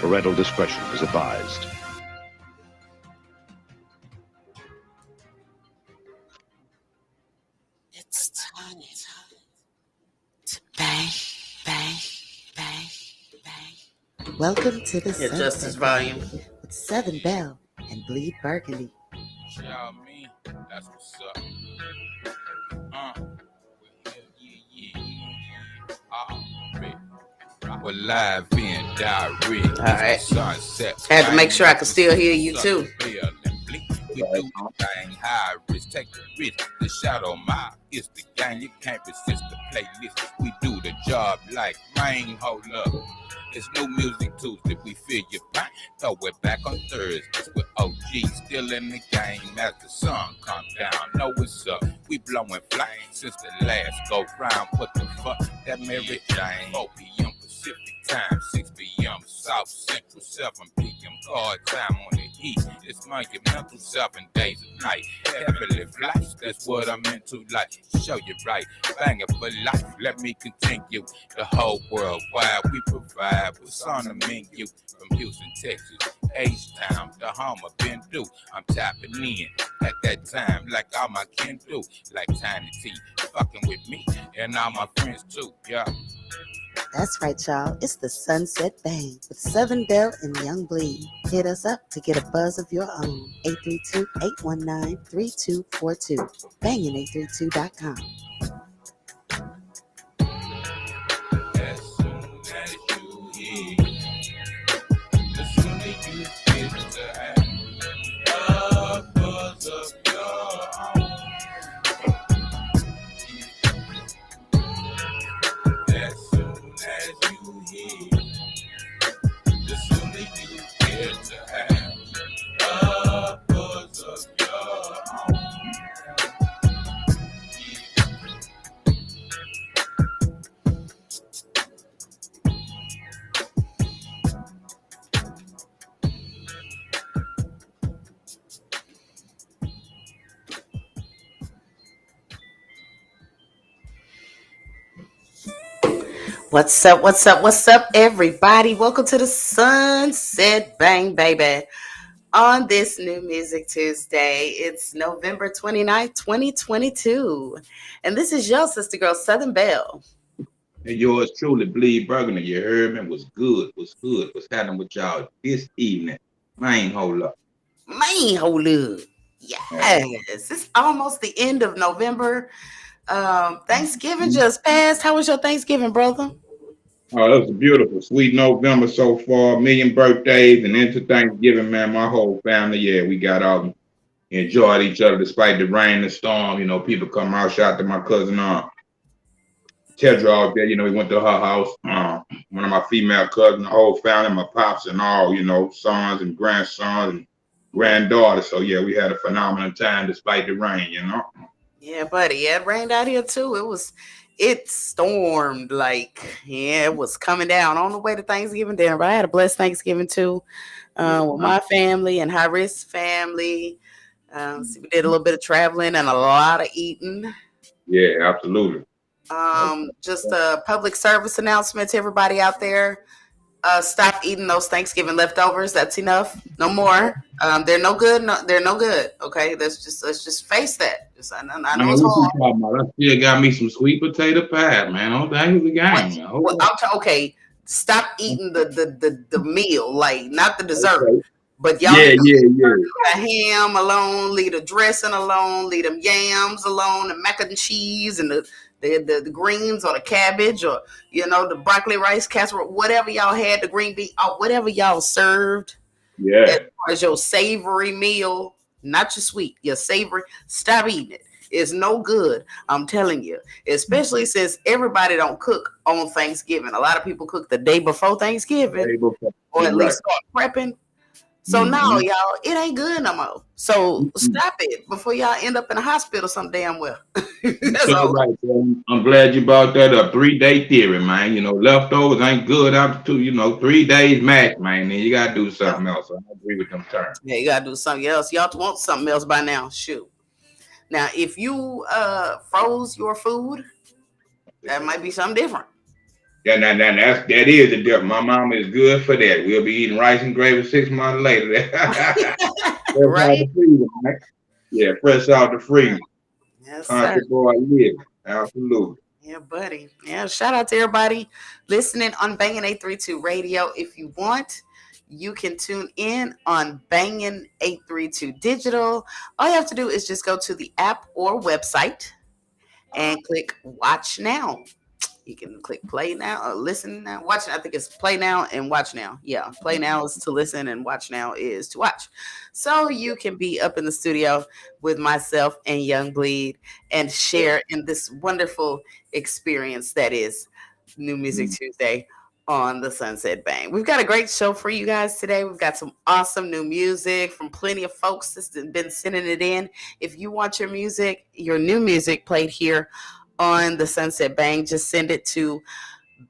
Parental discretion is advised. It's time to bang, bang, bang, bang. Welcome to the Justice Volume with Southern Belle and Bleed Burgundy. Y'all mean that's what's up. We're live in direct. All right. Sunset. Had to make sure I could still hear you too. We do the thing high risk, take the risk. The shadow mile is the game. You can't resist the playlist. We do the job like rain. Hold up. It's new music Tuesday. We feel your pain. Throw it back on Thursdays with OG still in the game as the sun comes down. Know what's up. We blowing flames since the last go round. What the fuck? That Mary Jane. 4 p.m. Pacific time, 6 p.m. South Central, 7 p.m. Card time on the heat. It's my mental 7 days a night. Heavily flights, that's what I'm into. Like, show you right. Bang it for life. Let me continue. The whole world wide we provide what's on the menu. From Houston, Texas, H-Town, the home I've been through. I'm tapping in at that time like all my kin do. Like Tiny T, fucking with me and all my friends too, yeah. That's right, y'all. It's the Sunset Bang with Southern Belle and Young Bleed. Hit us up to get a buzz of your own. 832-819-3242. Bangin832.com. As soon as you hear, as soon as you get to have a buzz of your own. As soon as you hear, as soon as you get to have a buzz of your own. What's up? What's up? What's up, everybody? Welcome to the Sunset Bang, baby. On this New Music Tuesday, it's November 29th, 2022. And this is your sister girl, Southern Belle. And yours truly, Bleed Burgundy. You heard me? Was good. Was good. What's happening with y'all this evening? Man, hold up. Man, hold up. Yes, it's almost the end of November. Thanksgiving just passed. How was your Thanksgiving, brother? Oh, that was a beautiful, sweet November so far. Million birthdays and into Thanksgiving, man. My whole family, yeah, we got out and enjoyed each other despite the rain and storm. You know, people come out. Shout out to my cousin, Tedra out there. You know, we went to her house. One of my female cousins, the whole family, my pops and all, you know, sons and grandsons and granddaughters. So, yeah, we had a phenomenal time despite the rain, you know. Yeah, buddy. Yeah, it rained out here too. It stormed it was coming down on the way to Thanksgiving dinner. But I had a blessed Thanksgiving too, with my family and high risk family. So we did a little bit of traveling and a lot of eating. Yeah, absolutely. Just a public service announcement to everybody out there. Stop eating those Thanksgiving leftovers. That's enough. No more. They're no good. No, they're no good. Okay, let's just face that. I know it's hard. I still got me some sweet potato pie, man. Oh, that is the game. Okay, stop eating the meal, like not the dessert. Okay. But y'all yeah. Leave the ham alone, leave the dressing alone, leave them yams alone, the mac and cheese and the greens or the cabbage or the broccoli, rice, casserole, whatever y'all had, the green bean, whatever y'all served. Yeah. As far as your savory meal, not your sweet, your savory, stop eating it. It's no good. I'm telling you, especially since everybody don't cook on Thanksgiving. A lot of people cook the day before Thanksgiving or at least start prepping. So now, y'all, it ain't good no more. So stop it before y'all end up in a hospital some damn well. That's all. Right. I'm glad you brought that up. 3-day theory, man. You know, leftovers ain't good up to, 3 days max, man. Then you got to do something else. I agree with them terms. Yeah, you got to do something else. Y'all want something else by now. Shoot. Now, if you froze your food, that might be something different. Yeah, that is the difference. My mama is good for that. We'll be eating rice and gravy 6 months later. Fresh out Right? the freezer, man. Yeah, fresh out the freezer. Yes, Country sir. boy live. Absolutely. Yeah, buddy. Yeah, shout out to everybody listening on Bangin' 832 Radio. If you want, you can tune in on Bangin' 832 Digital. All you have to do is just go to the app or website and click Watch Now. You can click play now or listen now. Watch. I think it's play now and watch now. Yeah, play now is to listen and watch now is to watch. So you can be up in the studio with myself and Young Bleed and share in this wonderful experience that is New Music Tuesday on the Sunset Bang. We've got a great show for you guys today. We've got some awesome new music from plenty of folks that's been sending it in. If you want your music, your new music played here on the Sunset Bang, just send it to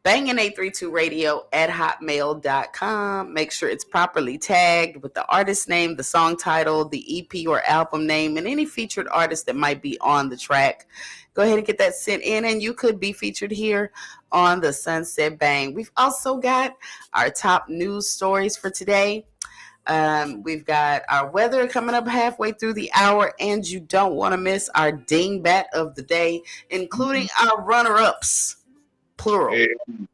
bangin832radio@hotmail.com. Make sure it's properly tagged with the artist name, the song title, the EP or album name, and any featured artist that might be on the track. Go ahead and get that sent in, and you could be featured here on the Sunset Bang. We've also got our top news stories for today. We've got our weather coming up halfway through the hour, and you don't want to miss our dingbat of the day, including our runner-ups, plural. Yeah.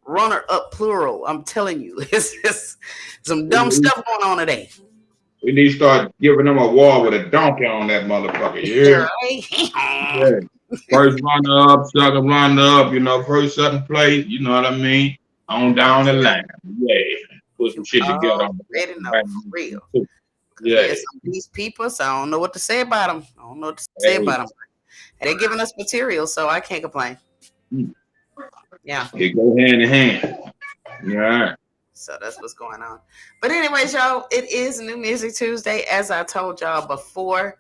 Runner-up, plural. I'm telling you, it's just some dumb stuff going on today. We need to start giving them a wall with a donkey on that motherfucker. Yeah. Yeah. First runner up, second runner up, first, second place, you know what I mean? On down the line. Yeah. Put some shit together. Already know, for real. Yeah. Some of these people, so I don't know what to say about them. I don't know what to say about them. And they're giving us material, so I can't complain. Yeah. It go hand in hand. Yeah. So that's what's going on. But anyways, y'all, it is New Music Tuesday, as I told y'all before.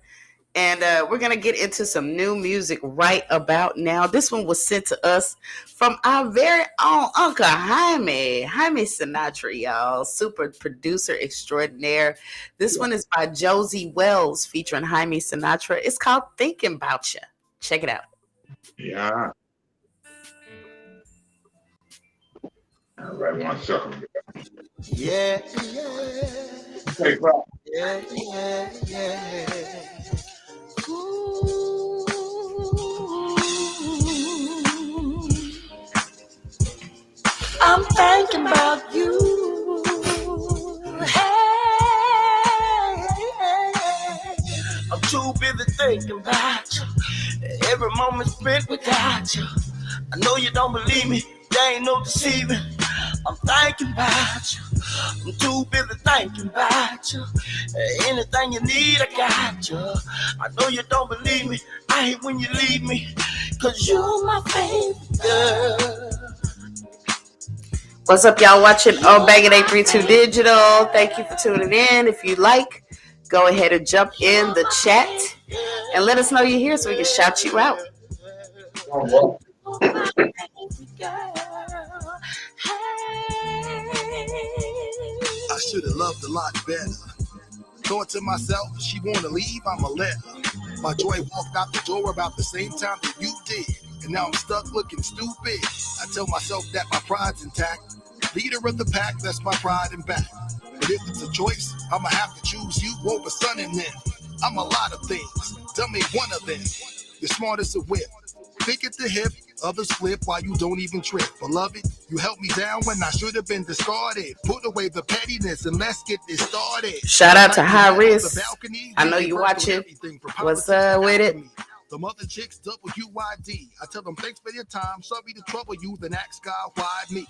And we're going to get into some new music right about now. This one was sent to us from our very own Uncle Jaime Sinatra, y'all. Super producer extraordinaire. This one is by Josie Wells featuring Jaime Sinatra. It's called Thinking About Ya. Check it out. Yeah. All right, 1 second. Yeah. Hey, bro. Yeah. Ooh. I'm thinking about you. Hey. I'm too busy thinking about you. Every moment spent without you. I know you don't believe me. There ain't no deceiving. I'm thinking about you. I'm too busy thinking about you. Anything you need, I got you. I know you don't believe me. I hate when you leave me. Cause you're my favorite girl. What's up, y'all? Watching Bangin' 832 Digital. Thank you for tuning in. If you like, go ahead and jump in the chat and let us know you're here so we can shout you out. I should have loved a lot better. Thought to myself, she wanna leave, I'ma let her. My joy walked out the door about the same time that you did. And now I'm stuck looking stupid. I tell myself that my pride's intact. Leader of the pack, that's my pride and back. But if it's a choice, I'ma have to choose you over Son and them. I'm a lot of things, tell me one of them. You're smart as a whip, thick at the hip, others flip while you don't even trip. Beloved, you held me down when I should have been discarded. Put away the pettiness and let's get this started. Shout out to High Risk. I know you watching. What's up with it? The mother chicks WYD. I tell them thanks for your time. Sorry to trouble you, then ask God why me.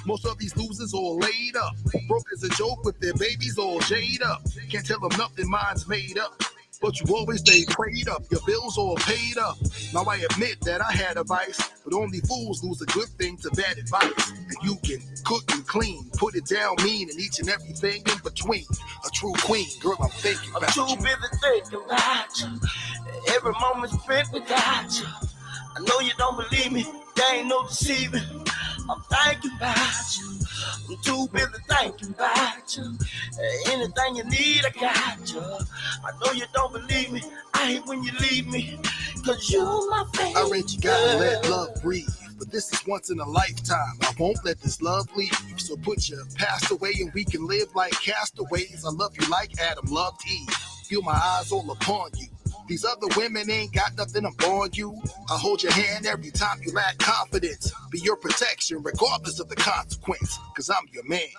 Most of these losers all laid up. Broke as a joke with their babies all jayed up. Can't tell them nothing, mine's made up. But you always stay prayed up, your bills all paid up. Now I admit that I had a vice, but only fools lose a good thing to bad advice. And you can cook and clean, put it down mean, and each and everything in between. A true queen, girl, I'm thinking about you. I'm too busy thinking about you. Every moment spent without you. I know you don't believe me, there ain't no deceiving. I'm thinking about you. I'm too busy thinking about you. Anything you need, I got you. I know you don't believe me. I hate when you leave me. Cause you're my favorite. I read you gotta let love breathe. But but this is once in a lifetime. I won't let this love leave. So put your past away and we can live like castaways. I love you like Adam loved Eve. Feel my eyes all upon you. These other women ain't got nothing upon you. I hold your hand every time you lack confidence. Be your protection regardless of the consequence. Cause I'm your man.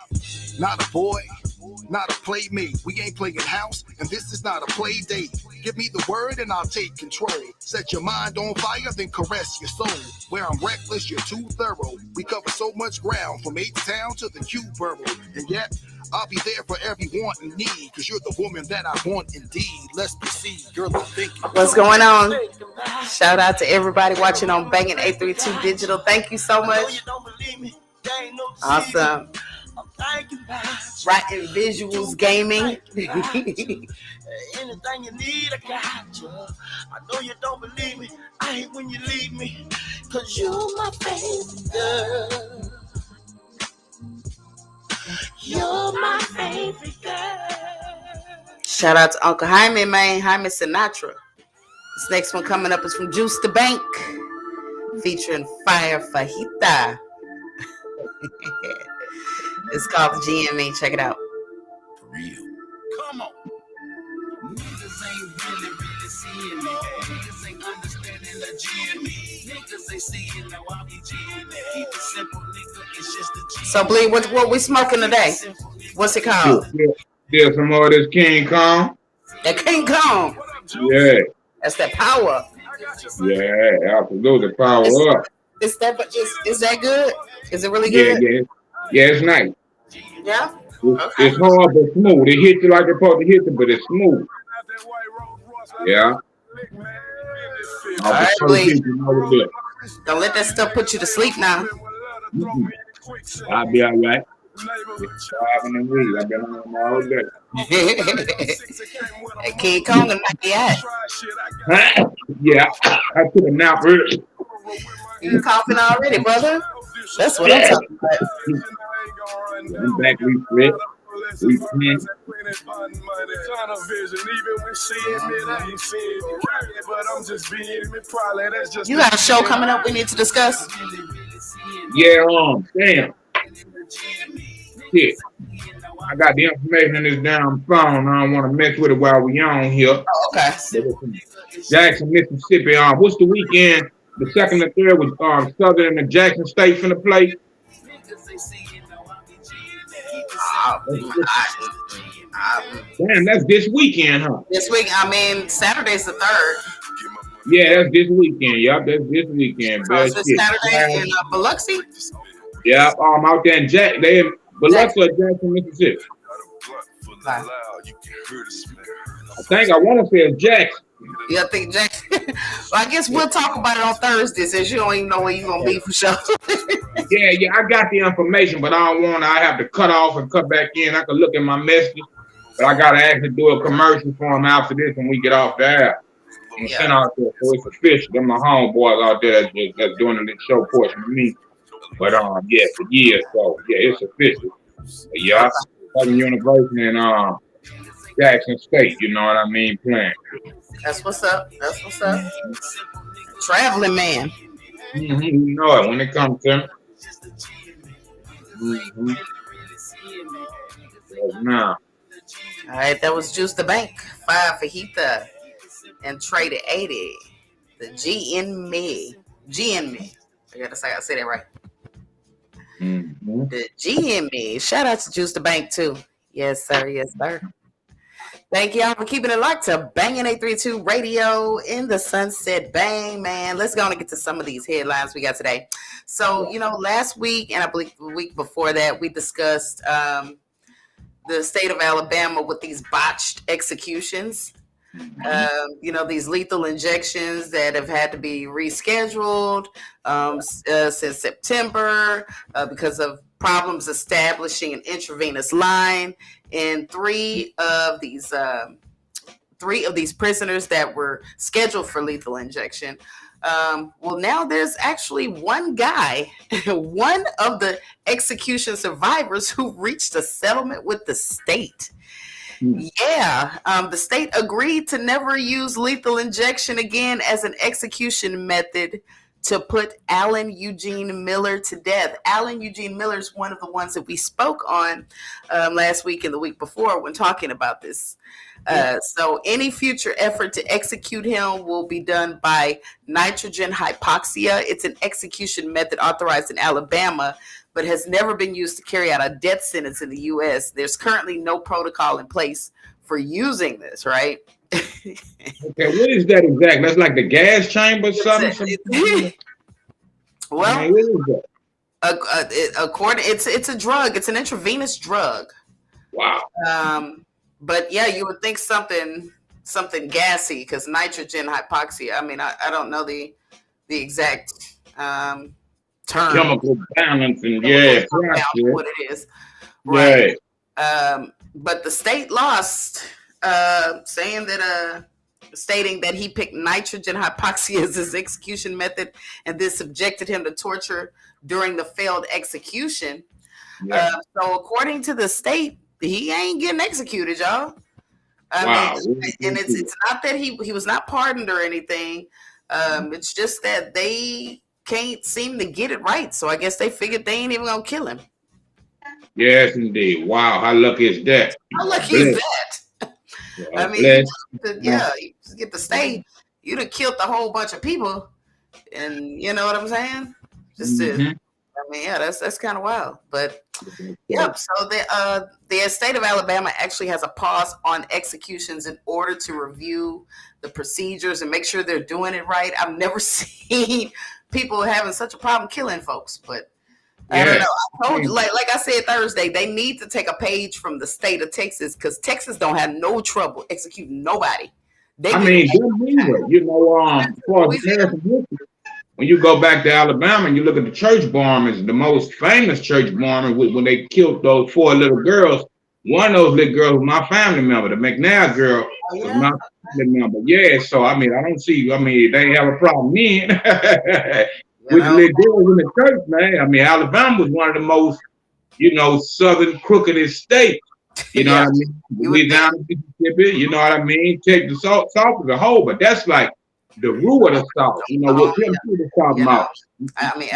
Not a boy, not a playmate. We ain't playing house, and this is not a play date. Give me the word and I'll take control. Set your mind on fire, then caress your soul. Where I'm reckless, you're too thorough. We cover so much ground, from H-Town to the Q-Borough. And yet, I'll be there for every want and need. Cause you're the woman that I want indeed. Let's proceed, girl, I'm thinking. What's going on? Shout out to everybody watching on Banging 832 Digital. Thank you so much. Awesome. Writing Visuals Gaming. Anything you need, I got you. I know you don't believe me. I hate when you leave me. Cause you're my favorite girl. You're my favorite girl. Shout out to Uncle Jaime, man. Jaime Sinatra. This next one coming up is from Juice the Bank, featuring Fire Fajita. It's called GME. Check it out. For real. Come on. Niggas ain't really seeing me. Niggas ain't understanding the GME. Niggas ain't seeing now I be GME. Keep it simple, nigga. It's just the GME. So, Bleed, what we smoking today? What's it called? There's some more of this King Kong. That King Kong. Yeah. That's that power. Yeah, absolutely. Power up. Is that good? Is it really good? Yeah, it's nice. Yeah? It's hard but smooth. It hits you like it's supposed to hit you, but it's smooth. Yeah. All right, Bleed. Don't let that stuff put you to sleep now. I'll be all right. It's 5 in the week. I've been on all day. That King Kong and knock you out. Yeah, I took a nap early. You coughing already, brother? That's what I'm talking about. I'm back refreshed. You got a show coming up we need to discuss? Yeah, damn. Shit. I got the information in this damn phone. I don't want to mess with it while we on here. Oh, okay. Jackson, Mississippi. What's the weekend? The 2nd and 3rd was Southern and Jackson State finna play. Damn, that's this weekend, huh? This week, Saturday's the 3rd. Yeah, that's this weekend. Yup, that's this weekend. So it's this Saturday in Biloxi? Yeah, out there in Biloxi or Jackson, Mississippi. I want to say it's Jackson. Yeah, I think Jackson. Well, I guess we'll talk about it on Thursday since you don't even know where you're going to be for sure. Yeah, I got the information, but I have to cut off and cut back in. I can look at my messages, but I got to actually do a commercial for them after this when we get off the air. And send out there, so it's official. They're my homeboys out there that's doing the show portion of me. But for years, so yeah, it's official. Yeah, Southern University and Jackson State, you know what I mean, playing. That's what's up. Traveling man. Mm-hmm. You know it when it comes to him. Mm-hmm. Now. All right, that was Juice the Bank, Fire Fajita, and Traded 80. The GME. I say that right. Mm-hmm. The GME. Shout out to Juice the Bank too. Yes, sir. Thank y'all for keeping it locked to Banging 832 Radio in the Sunset Bang, man. Let's go on and get to some of these headlines we got today. So, last week and I believe the week before that, we discussed the state of Alabama with these botched executions. These lethal injections that have had to be rescheduled since September because of problems establishing an intravenous line in three of these prisoners that were scheduled for lethal injection. Well, now there's actually one guy, one of the execution survivors who reached a settlement with the state. Yeah, the state agreed to never use lethal injection again as an execution method to put Alan Eugene Miller to death. Alan Eugene Miller is one of the ones that we spoke on last week and the week before when talking about this. So any future effort to execute him will be done by nitrogen hypoxia. It's an execution method authorized in Alabama, but has never been used to carry out a death sentence in the U.S. There's currently no protocol in place for using this, right? Okay, what is that exactly? That's like the gas chamber or something? Well, I mean, what is that? it's a drug. It's an intravenous drug. Wow. But yeah, you would think something gassy because nitrogen hypoxia. I mean, I don't know the exact term. Chemical balance and what it is, right? Yeah. But the state lost, stating that he picked nitrogen hypoxia as his execution method, and this subjected him to torture during the failed execution. Yeah. So according to the state, he ain't getting executed, y'all. Wow. And it's not that he was not pardoned or anything. It's just that they can't seem to get it right. So I guess they figured they ain't even gonna kill him. Yes, indeed. Wow, how lucky is that? How lucky is that? I mean, you get to stay. You'd have killed a whole bunch of people, and you know what I'm saying? That's kind of wild. But yep. So the state of Alabama actually has a pause on executions in order to review the procedures and make sure they're doing it right. I've never seen people having such a problem killing folks, but I don't know. I told you, like I said Thursday, they need to take a page from the state of Texas because Texas don't have no trouble executing nobody. When you go back to Alabama and you look at the church bombings, the most famous church bombing when they killed those 4 little girls. One of those little girls was my family member. The McNair girl was my family member. Yeah, so I mean, I don't see. I mean, they have a problem then with the little girls in the church, man. I mean, Alabama was one of the most, southern crookedest states. You know what I mean? Louisiana, Mississippi. You know what I mean? Take the South as a whole, but that's like the root of the South, what Tim was talking about. I mean,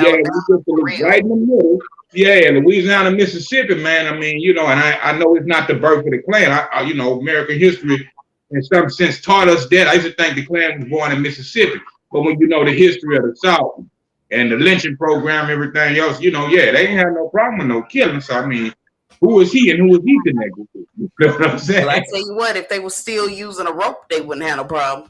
right in the middle. Yeah, Louisiana, Mississippi, man. I mean, and I know it's not the birth of the Klan. American history in some sense taught us that. I used to think the Klan was born in Mississippi. But when you know the history of the South and the lynching program, everything else, they ain't had no problem with no killing. So, I mean, who is he and who is he connected to? You know what I'm saying? Well, I tell you what, if they were still using a rope, they wouldn't have no problem.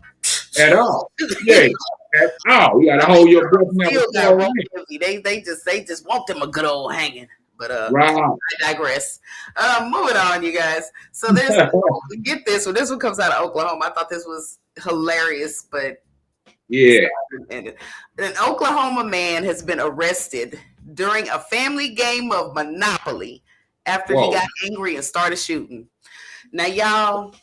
At all. Yeah. At all. You gotta hold your breath now. They just want them a good old hanging. But I digress. Moving on, you guys. So there's get this one. This one comes out of Oklahoma. I thought this was hilarious, but yeah. An Oklahoma man has been arrested during a family game of Monopoly after he got angry and started shooting. Now, y'all,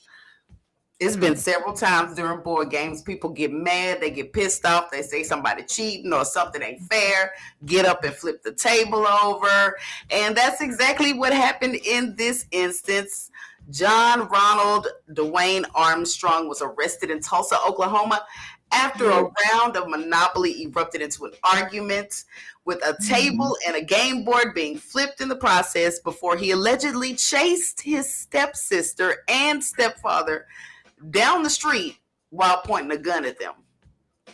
it's been several times during board games. People get mad. They get pissed off. They say somebody cheating or something ain't fair. Get up and flip the table over. And that's exactly what happened in this instance. John Ronald Dwayne Armstrong was arrested in Tulsa, Oklahoma, after a round of Monopoly erupted into an argument with a table and a game board being flipped in the process before he allegedly chased his stepsister and stepfather down the street while pointing a gun at them.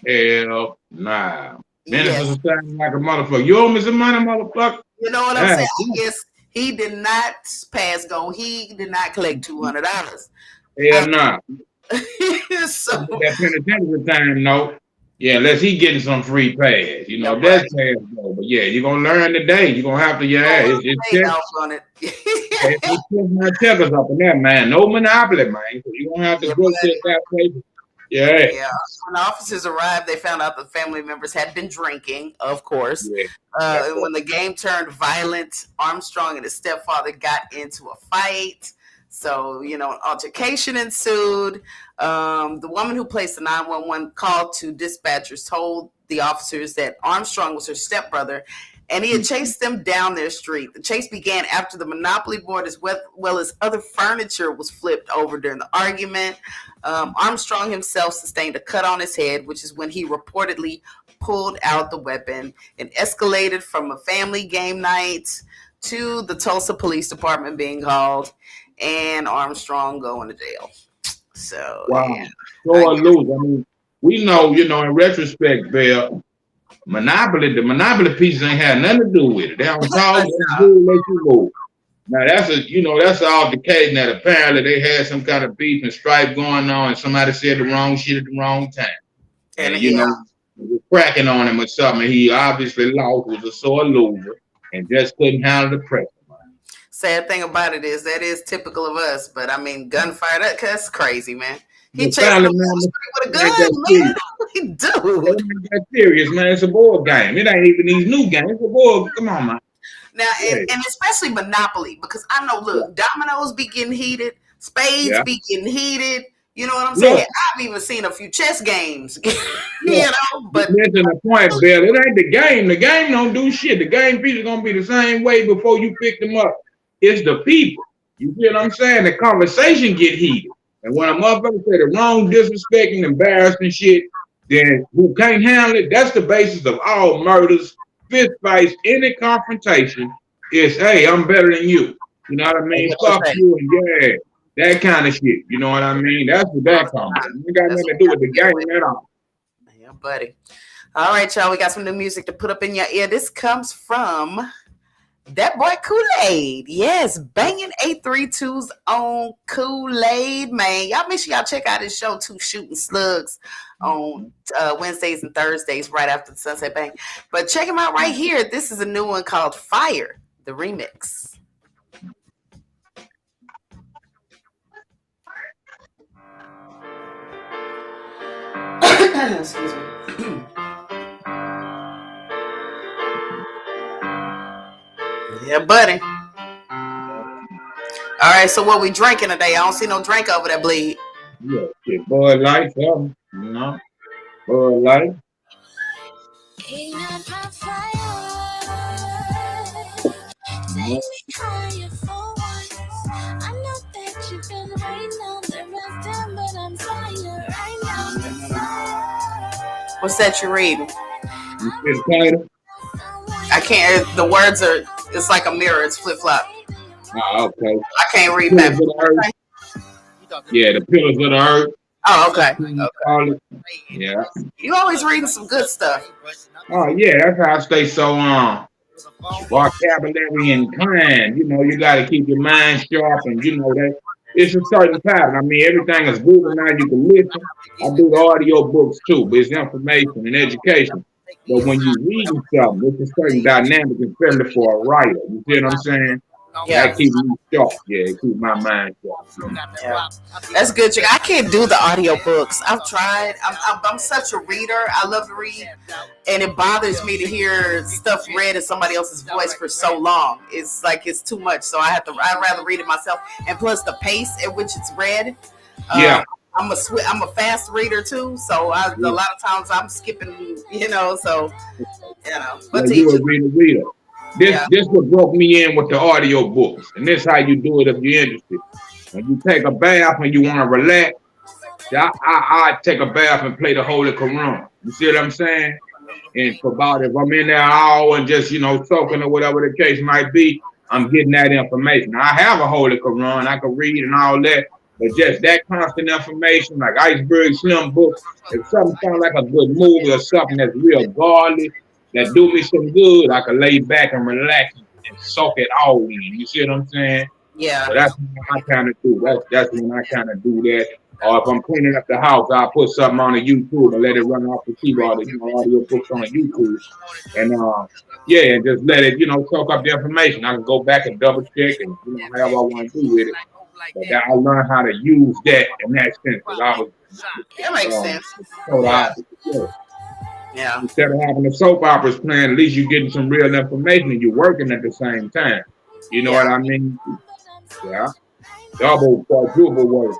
Hell nah. Man, this is sounding like a motherfucker. You owe me some money, motherfucker. You know what I'm saying? I guess he did not pass go. He did not collect $200. Hell nah. So that penitentiary time, no. Yeah, unless he getting some free pass. That's pass go. But yeah, you're gonna learn today. You're gonna have to, it's my checkers up in there, man. No Monopoly, man. So you're gonna have to go to that place. Yeah. When officers arrived, they found out the family members had been drinking, of course. And when the game turned violent, Armstrong and his stepfather got into a fight. So, an altercation ensued. The woman who placed the 911 call to dispatchers told the officers that Armstrong was her stepbrother, and he had chased them down their street. The chase began after the Monopoly board as well as other furniture was flipped over during the argument. Armstrong himself sustained a cut on his head, which is when he reportedly pulled out the weapon and escalated from a family game night to the Tulsa Police Department being called and Armstrong going to jail. So, Wow. yeah. So lose. I mean, we know, in retrospect, Bill, the Monopoly pieces ain't had nothing to do with it. They don't call it, let you move. Now that's all indicating that apparently they had some kind of beef and strife going on, and somebody said the wrong shit at the wrong time. And was cracking on him or something. He obviously lost, was a sore loser, and just couldn't handle the pressure. Sad thing about it is that is typical of us, but I mean, gunfire, that's crazy, man. He chased Finally, him man, with a gun, man. Dude. That's serious, man. It's a board game. It ain't even these new games. It's a board. Come on, man. Now, and especially Monopoly, because I know, look, dominoes be getting heated, spades be getting heated. You know what I'm saying? I've even seen a few chess games, but mention the point, Bill. It ain't the game. The game don't do shit. The game pieces gonna be the same way before you pick them up. It's the people. You see what I'm saying? The conversation get heated, and when a motherfucker say the wrong, disrespecting, embarrassing shit, then who can't handle it? That's the basis of all murders, fist fights, any confrontation. Is hey, I'm better than you. You know what I mean? Fuck you and that kind of shit. You know what I mean? That's what that comes from. It got nothing to do with the game at all. Yeah, buddy. All right, y'all. We got some new music to put up in your ear. This comes from that boy Kool-Aid. Yes, banging 832's own Kool-Aid, man. Y'all make sure y'all check out his show, Two Shooting Slugs, on Wednesdays and Thursdays right after the Sunset Bang. But check him out right here. This is a new one called Fire, the remix. Excuse me. Yeah, buddy. All right, so what we drinking today? I don't see no drink over there, Bleed. Yeah, shit, Bud Light, something, Bud Light. What's that you reading? You I can't. The words are. It's like a mirror. It's flip flop. Oh, okay. I can't read that. Yeah, the Pillars of the Earth. Oh, okay. Yeah. You always reading some good stuff. Oh yeah, that's how I stay so vocabulary inclined. You got to keep your mind sharp, and that it's a certain pattern. I mean, everything is Google now. You can listen. I do the audio books too, but it's information and education. But when you read something, it's a certain dynamic, especially for a writer. You see what I'm saying? Yeah, that keep me sharp. Yeah, it keep my mind sharp. Yeah. That's good. I can't do the audio books. I've tried. I'm such a reader. I love to read, and it bothers me to hear stuff read in somebody else's voice for so long. It's like it's too much. So I'd rather read it myself. And plus the pace at which it's read. Yeah. I'm a fast reader too, so a lot of times I'm skipping, But you a reader. This what broke me in with the audio books, and this how you do it if you're interested. When you take a bath and you want to relax, I take a bath and play the Holy Quran. You see what I'm saying? And for about if I'm in there an hour and just soaking or whatever the case might be, I'm getting that information. I have a Holy Quran, I can read and all that. But just that constant information, like Iceberg Slim books, if something sounds like a good movie or something that's real godly, that do me some good, I can lay back and relax and soak it all in. You see what I'm saying? Yeah. So that's what I kind of do. That's when I kind of do that. Or if I'm cleaning up the house, I'll put something on the YouTube and let it run off the keyboard, audio books on the YouTube. And and just let it, soak up the information. I can go back and double check and however I want to do with it. But I learned how to use that in that sense. That makes sense. Yeah. Instead of having the soap operas playing, at least you're getting some real information and you're working at the same time. You know what I mean? Yeah. Double, quadruple work.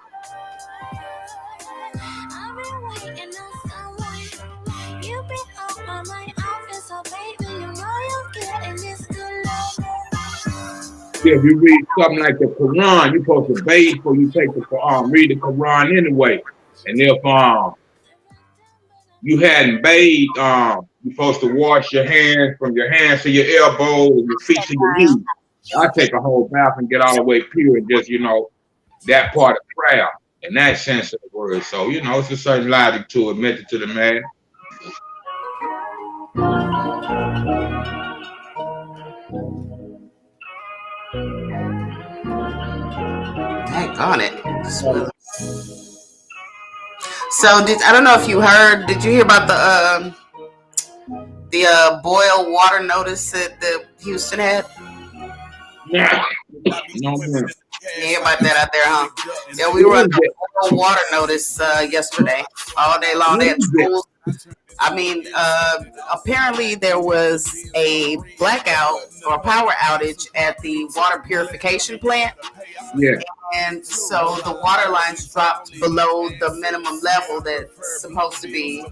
If you read something like the Quran, you're supposed to bathe before you take the Quran. Read the Quran anyway. And if you hadn't bathed, You're supposed to wash your hands from your hands to your elbows and your feet to your knees. I take a whole bath and get all the way pure and just, that part of prayer in that sense of the word. So, it's a certain logic to it, method to the man. Dang on it. So I don't know if you heard, did you hear about the boil water notice that Houston had? Yeah. No, man. You hear about that out there, huh? Yeah, we were under a boil water notice yesterday. All day long. They had schools. I mean, apparently there was a blackout or power outage at the water purification plant. Yeah. And so the water lines dropped below the minimum level that's supposed to be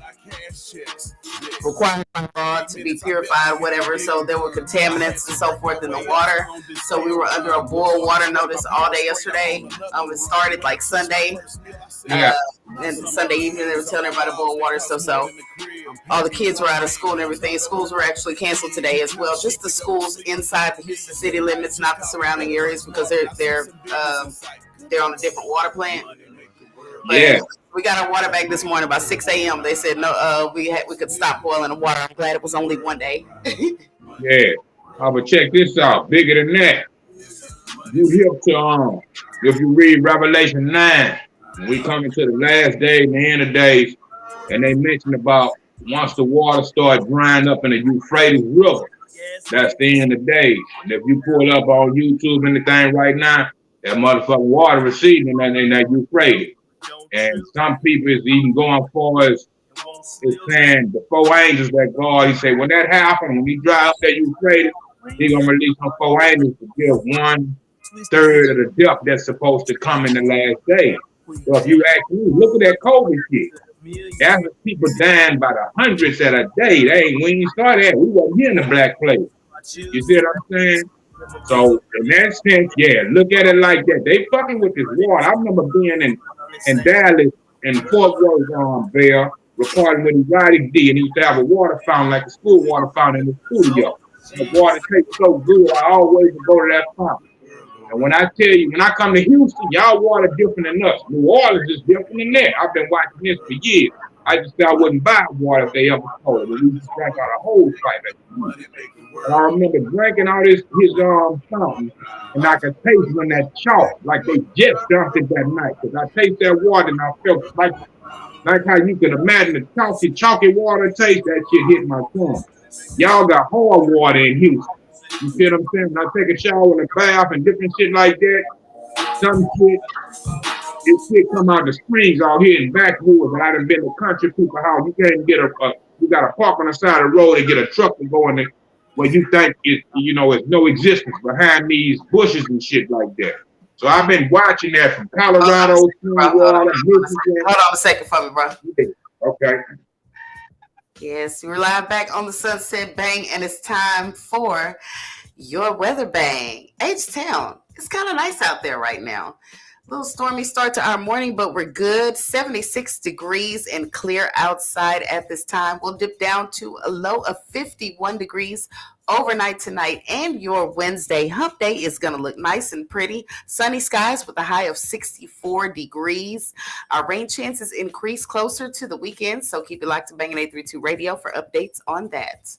required by law to be purified, whatever. So there were contaminants and so forth in the water. So we were under a boil water notice all day yesterday. It started like Sunday. Yeah. And Sunday evening they were telling everybody to boil water. So all the kids were out of school and everything. Schools were actually canceled today as well. Just the schools inside the Houston city limits, not the surrounding areas, because they're on a different water plant. But yeah. We got our water back this morning about 6 a.m. They said no, we could stop boiling the water. I'm glad it was only one day. Yeah. But check this out. Bigger than that. You hip to if you read Revelation 9, we coming to the last day and the end of days, and they mentioned about once the water starts drying up in the Euphrates River, that's the end of days. And if you pull up on YouTube anything right now, that motherfucking water receding in that Euphrates. And some people is even going far as it's saying the 4 angels that God, he said, when that happens, when he dry up that Euphrates, he's going to release some 4 angels to give 1/3 of the depth that's supposed to come in the last day. So if you ask me, look at that COVID shit. That's people dying by the hundreds at a day. When you started, we wasn't here in the black place. You see what I'm saying? So in that sense, yeah, look at it like that. They fucking with this water. I remember being in Dallas and Fort Worth, there, recording with Roddy D, and he used to have a water fountain, like a school water fountain in the studio. The water tastes so good, I always go to that fountain. And when I tell you, when I come to Houston, y'all water different than us. New Orleans is different than that. I've been watching this for years. I just said I wouldn't buy water if they ever sold it. We just drank out a whole pipe. And I remember drinking all his fountain, and I could taste when that chalk, like they just dumped it that night. Because I taste that water and I felt like how you can imagine the chalky water taste, that shit hit my tongue. Y'all got hard water in Houston. You see what I'm saying? When I take a shower in a bath and different shit like that, some shit, this shit come out the springs out here in backwoods. And I done been to country people how you can't get you got to park on the side of the road and get a truck and go in there where you think it's no existence behind these bushes and shit like that. So I've been watching that from Colorado, Hold on a second for me, bro. Yeah. Okay. Yes, we're live back on the Sunset Bang, and it's time for your weather bang. H-Town, it's kind of nice out there right now. A little stormy start to our morning, but we're good. 76 degrees and clear outside at this time. We'll dip down to a low of 51 degrees overnight tonight, and your Wednesday hump day is going to look nice and pretty. Sunny skies with a high of 64 degrees. Our rain chances increase closer to the weekend, so keep it locked to Bangin' 832 Radio for updates on that.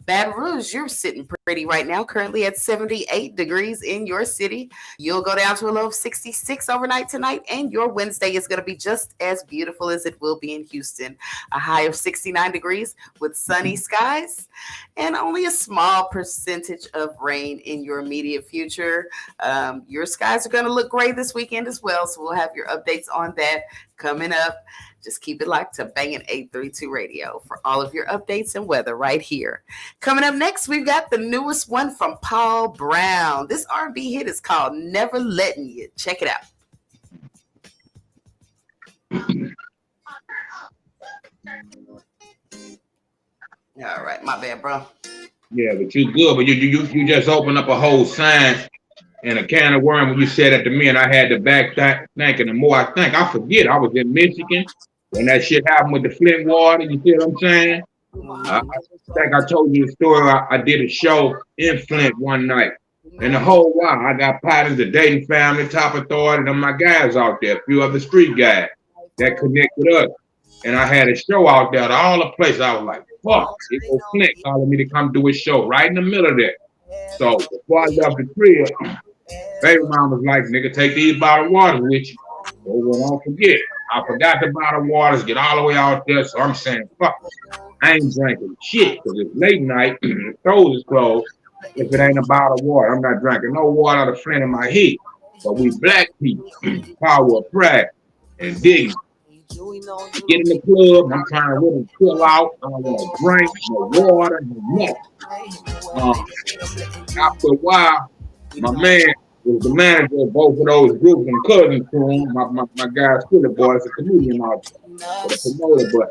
Baton Rouge, you're sitting pretty right now, currently at 78 degrees in your city. You'll go down to a low of 66 overnight tonight, and your Wednesday is going to be just as beautiful as it will be in Houston. A high of 69 degrees with sunny skies and only a small percentage of rain in your immediate future. Your skies are going to look gray this weekend as well, so we'll have your updates on that coming up. Just keep it locked to Bangin' 832 Radio for all of your updates and weather right here. Coming up next, we've got the newest one from Paul Brown. This R&B hit is called Never Letting You. Check it out. All right, my bad, bro. Yeah, but you good, but you just opened up a whole sign and a can of worm when you said that to me, and I had to back thinking. The more I think, I forget I was in Michigan when that shit happened with the Flint water. You see what I'm saying? I think I told you the story. I did a show in Flint one night. And the whole while, I got partners, the Dayton family, Top Authority, and my guys out there, a few other street guys that connected us. And I had a show out there, all the places. I was like, fuck, it was Flint calling me to come do a show right in the middle of that. So before I left the crib, baby mom was like, nigga, take these bottled waters with you. So don't forget. I forgot the bottled waters, get all the way out there. So I'm saying, fuck, I ain't drinking shit because it's late night, the stores is closed. If it ain't a bottle of water, I'm not drinking no water out of Flint in my head. But we black people, power of pride and dignity. Get in the club, I'm trying to really chill out. I don't want to drink, no water, no nothing. After a while, my man was the manager of both of those groups and cousins to him. My guy, Skillet Boy, is a comedian out there, a promoter, but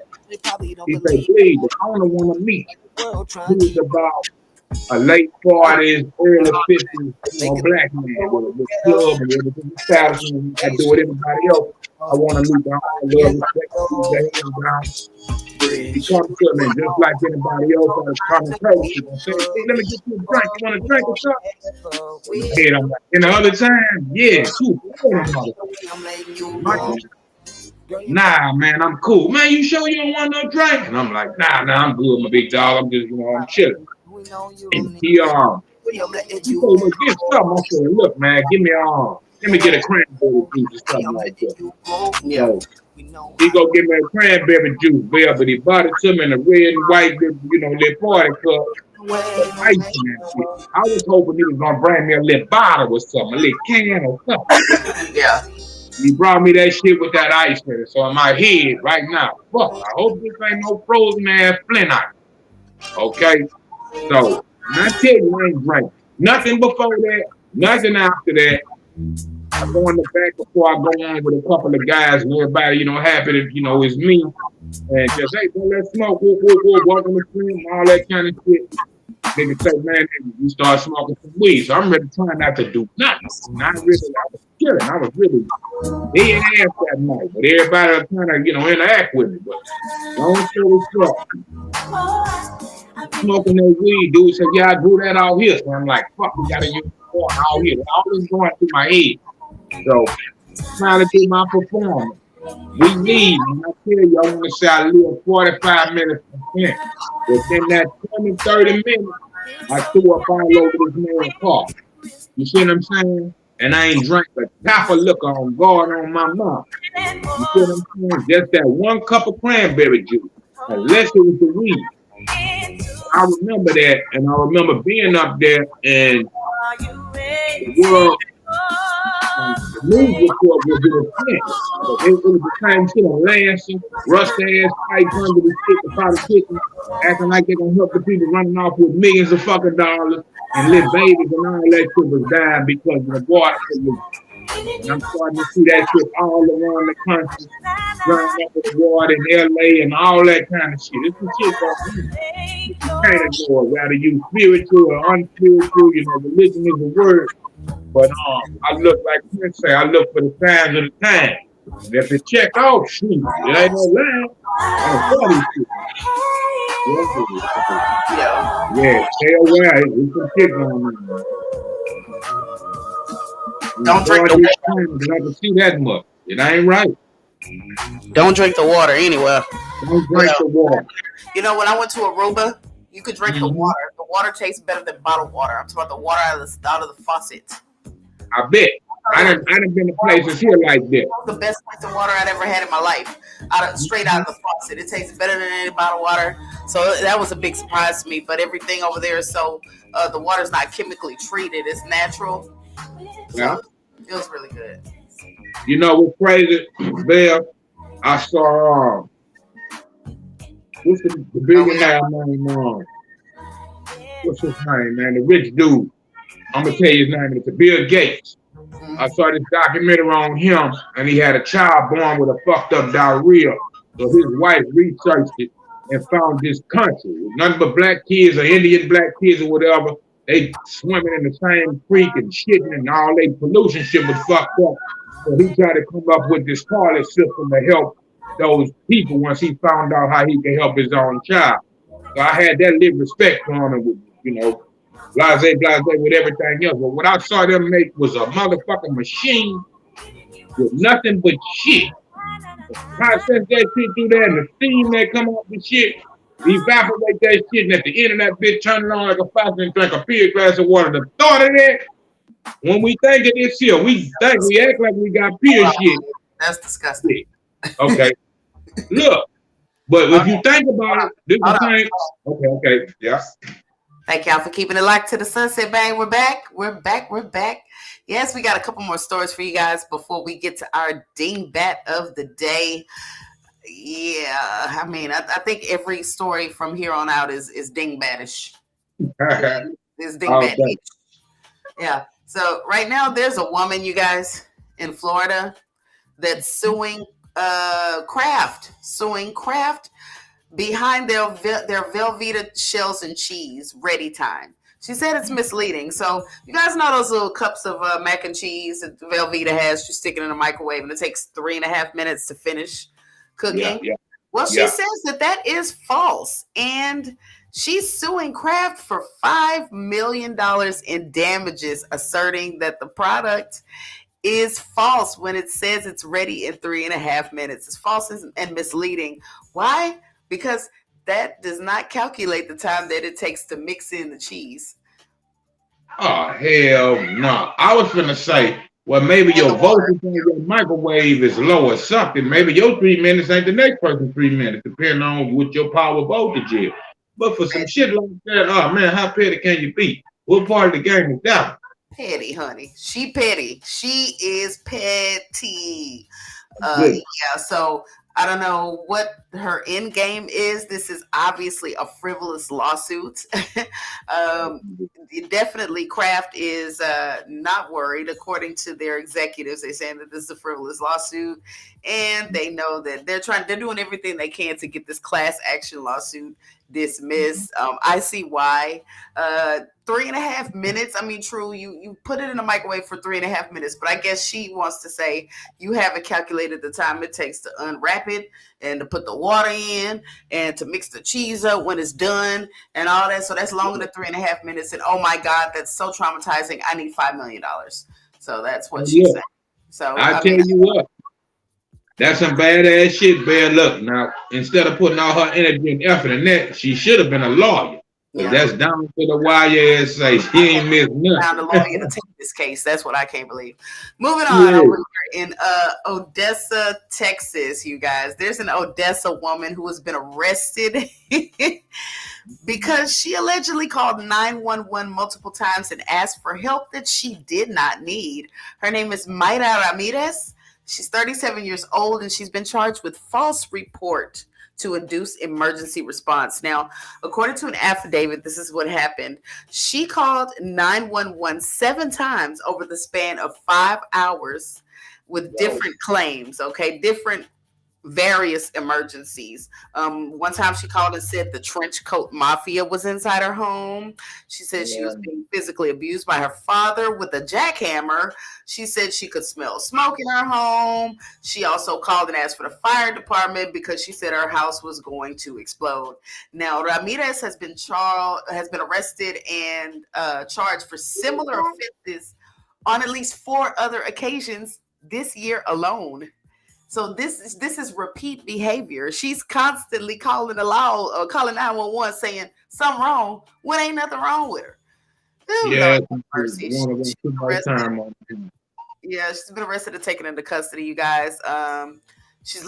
he said, please, the owner want to meet you. He was about a late 40s, early 50s, black man with a club and everything establishment. I do with everybody else. I want to meet them. I love respect. He comes to me just like anybody else on the conversation and says, hey, let me get you a drink. You want a drink or something? And I'm like, and the other time, yeah, cool. Nah, man, I'm cool. Man, you sure you don't want no drink? And I'm like, nah, I'm good, my big dog. I'm just, I'm chilling. And he said, well, get something. I said, look, man, give me get a cranberry juice or something like that. Yeah. So, he go give me a cranberry juice, but he bought it to me in a red and white, little party cup. I was hoping he was gonna bring me a little bottle or something, a little can or something. Yeah. He brought me that shit with that ice in it. So in my head right now, fuck, I hope this ain't no frozen ass Flint ice. Okay? So, I tell you, I ain't drank nothing before that, nothing after that. I go in the back before I go on with a couple of guys and everybody, happy that, it's me. And just, hey, don't let's smoke, walk on the street and all that kind of shit. Nigga say, man, you start smoking some weed. So I'm really trying not to do nothing. I was chilling. I was really dead ass that night. But everybody was trying to, interact with me. But long story short, smoking that weed, dude said, yeah, I do that out here. So I'm like, fuck, we gotta use it out here. All this going through my head. So, trying to do my performance. We leave, and I tell you, I want to say I live 45 minutes from Flint. Within that 20, 30 minutes, I threw up all over this man's car. You see what I'm saying? And I ain't drank a tap of liquor on guard on my mouth. You see what I'm saying? Just that one cup of cranberry juice, unless it was the weed. I remember that, and I remember being up there, and the world. The news report was in a tent. It was the same shit on Lansing, rusty ass pipes under the shit, the politicians acting like they're gonna help the people running off with millions of fucking dollars and little babies and all that shit was dying because of the water pollution. And I'm starting to see that shit all around the country, running up with water in LA and all that kind of shit. It's some shit you can't ignore, whether you spiritual or unspiritual, religion is a word. But I look like Prince say, I look for the signs of the time. And if it check out, shoot, it ain't no lie. Yeah, stay aware. There's some shit going on. Don't drink the water. I can see that much. It ain't right. Don't drink the water anywhere. Don't drink the water. When I went to Aruba, you could drink the water. The water tastes better than bottled water. I'm talking about the water out of the faucet. I bet. I done been to places here like that. The best piece of water I'd ever had in my life, straight out of the faucet. It tastes better than any bottled water. So that was a big surprise to me. But everything over there is so the water's not chemically treated; it's natural. Yeah, it was really good. You know what's crazy, Bill? I saw what's the billionaire name? What's his name, man? The rich dude. I'm gonna tell you his name. It's Bill Gates. I saw this documentary on him, and he had a child born with a fucked up diarrhea. So his wife researched it and found this country. Nothing but black kids or Indian black kids or whatever. They swimming in the same creek and shitting and all that pollution shit was fucked up. So he tried to come up with this toilet system to help those people once he found out how he could help his own child. So I had that little respect for him and with, blase with everything else. But what I saw them make was a motherfucking machine with nothing but shit. How sense that shit do that and the steam that come off the shit, evaporate that shit and at the end of that bitch turn it on like a faucet and drink a big glass of water. The thought of that, when we think of this here, we act like we got pure shit. That's disgusting. Okay. Look, but if you think about it, this is thing. Okay, yeah. Thank y'all for keeping it locked to the Sunset Bang. We're back. Yes, we got a couple more stories for you guys before we get to our dingbat of the day. Yeah, I mean, I think every story from here on out is dingbatish. It's dingbatish. Yeah. So right now there's a woman, you guys, in Florida that's suing Kraft behind their Velveeta shells and cheese ready time. She said it's misleading. So you guys know those little cups of mac and cheese that Velveeta has. You stick it in the microwave and it takes 3.5 minutes to finish cooking. Yeah. Well, she says that is false. And she's suing Kraft for $5 million in damages, asserting that the product is false when it says it's ready in 3.5 minutes. It's false and misleading. Why? Because that does not calculate the time that it takes to mix in the cheese. Oh, hell no. I was going to say, well, maybe your voltage in your microwave is low or something. Maybe your 3 minutes ain't the next person's 3 minutes, depending on what your power voltage is. But for some shit like that, oh, man, how petty can you be? What part of the game is that? Petty, honey. She petty. She is petty. So I don't know what her end game is. This is obviously a frivolous lawsuit. Definitely Kraft is not worried. According to their executives, they're saying that this is a frivolous lawsuit, and they know that they're doing everything they can to get this class action lawsuit dismissed. I see why. 3.5 minutes. I mean, true, you put it in the microwave for 3.5 minutes, but I guess she wants to say you haven't calculated the time it takes to unwrap it and to put the water in and to mix the cheese up when it's done and all that. So that's longer than 3.5 minutes. And oh my God, that's so traumatizing. I need $5 million. So that's what she's saying. So I tell you what, that's some badass shit, bad luck. Now, instead of putting all her energy and effort in that, she should have been a lawyer. Yeah. That's down to the wire. Say she ain't missed nothing. Found a lawyer to take this case. That's what I can't believe. Moving on over here in Odessa, Texas, you guys. There's an Odessa woman who has been arrested because she allegedly called 911 multiple times and asked for help that she did not need. Her name is Mayra Ramirez. She's 37 years old and she's been charged with false report to induce emergency response. Now, according to an affidavit, this is what happened. She called 911 7 times over the span of 5 hours with different claims, different various emergencies. One time she called and said the trench coat mafia was inside her home. She said she was being physically abused by her father with a jackhammer. She said she could smell smoke in her home. She also called and asked for the fire department because she said her house was going to explode. Now, Ramirez has been arrested and charged for similar offenses on at least 4 other occasions this year alone. So this is repeat behavior. She's constantly calling 911 saying something wrong when ain't nothing wrong with her. She's been arrested and taken into custody, you guys. She was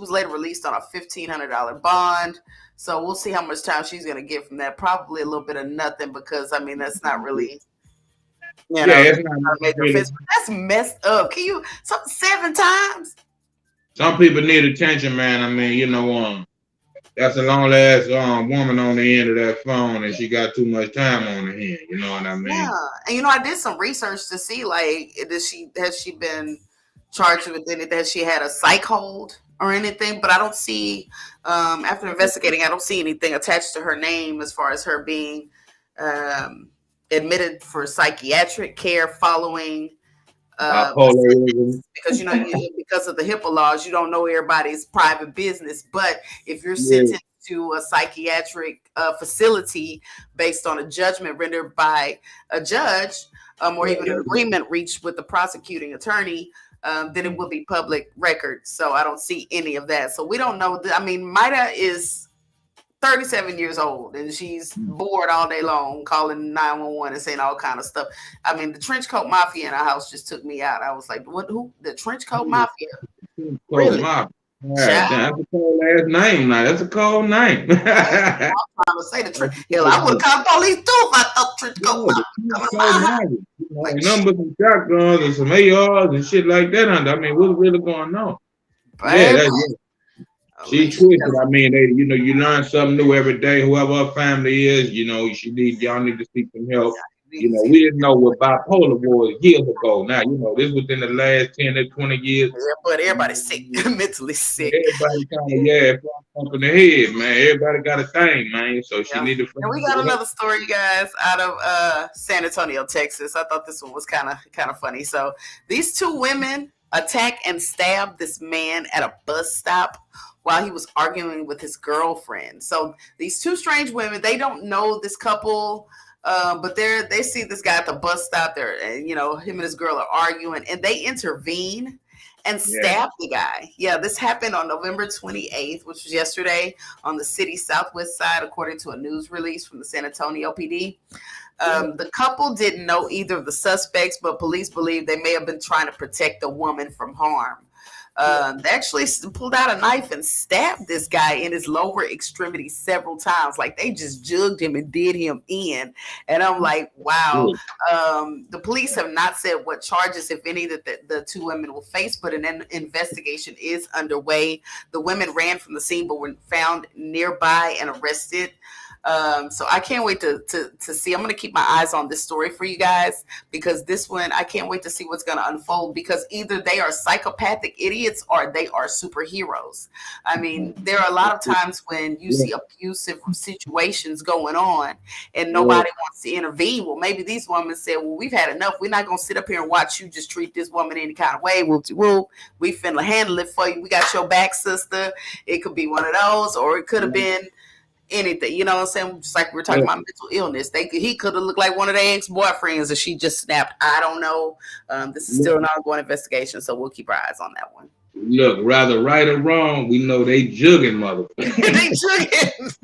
later released on a $1,500 bond. So we'll see how much time she's gonna get from that. Probably a little bit of nothing because I mean that's not really it's not major offense, but that's messed up. Can you 7 times? Some people need attention, man. I mean, that's a long ass woman on the end of that phone, and she got too much time on her hand. You know what I mean? Yeah, and I did some research to see like has she been charged with anything? Has she had a psych hold or anything? But I don't see after investigating, I don't see anything attached to her name as far as her being admitted for psychiatric care following. Because because of the HIPAA laws, you don't know everybody's private business. But if you're sentenced to a psychiatric facility based on a judgment rendered by a judge, or even an agreement reached with the prosecuting attorney, then it will be public record. So I don't see any of that. So we don't know. I mean, Maida is 37 years old and she's bored all day long calling 911 and saying all kind of stuff. I mean, the trench coat mafia in our house just took me out. I was like, what? Who? The trench coat mafia? Really? Mafia. Yeah, that's a cold ass name. Now that's a cold name. I'm trying to say the trench. Hell, I would have called police too if I thought trench coat mafia. Like numbers and shotguns and some ARs and shit like that. I mean, what's really going on? Yeah, that's it. She twisted. I mean, you learn something new every day. Whoever her family is, y'all need to seek some help. We didn't know what bipolar was years ago. Now, this within the last 10 to 20 years. Yeah, but everybody's sick, mentally sick. Everybody kind of, up in the head, man. Everybody got a thing, man. So she need to. And we got another story, guys, out of San Antonio, Texas. I thought this one was kind of funny. So these two women attack and stab this man at a bus stop while he was arguing with his girlfriend. So these two strange women, they don't know this couple, but they see this guy at the bus stop there, and him and his girl are arguing, and they intervene and stab the guy. Yeah, this happened on November 28th, which was yesterday, on the city's southwest side, according to a news release from the San Antonio PD. The couple didn't know either of the suspects, but police believe they may have been trying to protect the woman from harm. They actually pulled out a knife and stabbed this guy in his lower extremity several times. Like, they just jugged him and did him in. And I'm like, wow. The police have not said what charges, if any, that the two women will face, but an investigation is underway. The women ran from the scene, but were found nearby and arrested. So I can't wait to see. I'm going to keep my eyes on this story for you guys, because this one, I can't wait to see what's going to unfold, because either they are psychopathic idiots or they are superheroes. I mean, there are a lot of times when you see abusive situations going on and nobody wants to intervene. Well, maybe these women said, well, we've had enough. We're not going to sit up here and watch you just treat this woman any kind of way. We finna handle it for you. We got your back, sister. It could be one of those, or it could have been anything, you know what I'm saying? Just like we were talking about mental illness. He could have looked like one of their ex-boyfriends and she just snapped. I don't know. This is still an ongoing investigation, so we'll keep our eyes on that one. Look, rather right or wrong, we know they jugging, motherfucker. They jugging.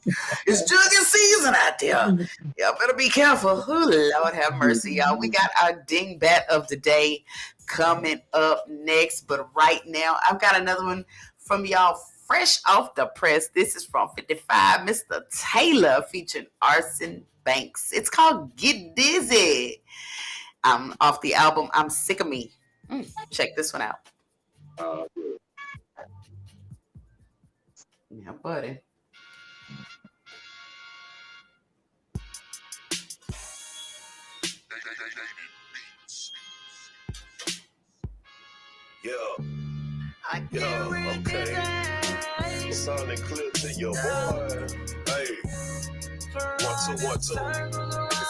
It's jugging season out there. Y'all better be careful. Ooh, Lord have mercy, y'all. We got our dingbat of the day coming up next, but right now I've got another one from y'all fresh off the press. This is from 55, Mr. Taylor, featuring Arson Banks. It's called Get Dizzy. I'm off the album I'm Sick of Me. Check this one out. Yeah, buddy. Okay. Sonic clips in your boy. Hey. 1, 2, 1, 2. If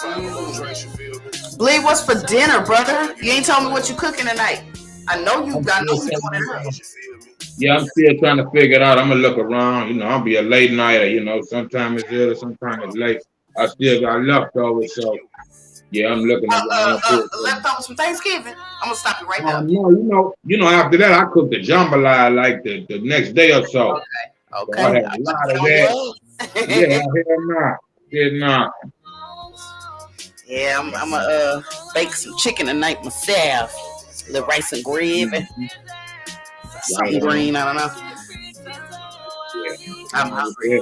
I have a drink, you feel me? Bleed, what's for dinner, brother? You ain't told me what you cooking tonight. I know you doing it. Yeah, I'm still trying to figure it out. I'm gonna look around. I'll be a late nighter. Sometimes it's early, sometimes it's late. I still got leftovers, so yeah, I'm looking at leftovers from Thanksgiving. I'm gonna stop you right now. No, after that I cooked the jambalaya like the next day or so. Okay. So I had a lot of that. Yeah, I'm gonna bake some chicken tonight myself. A little rice and gravy. Something green, I don't know. I'm hungry.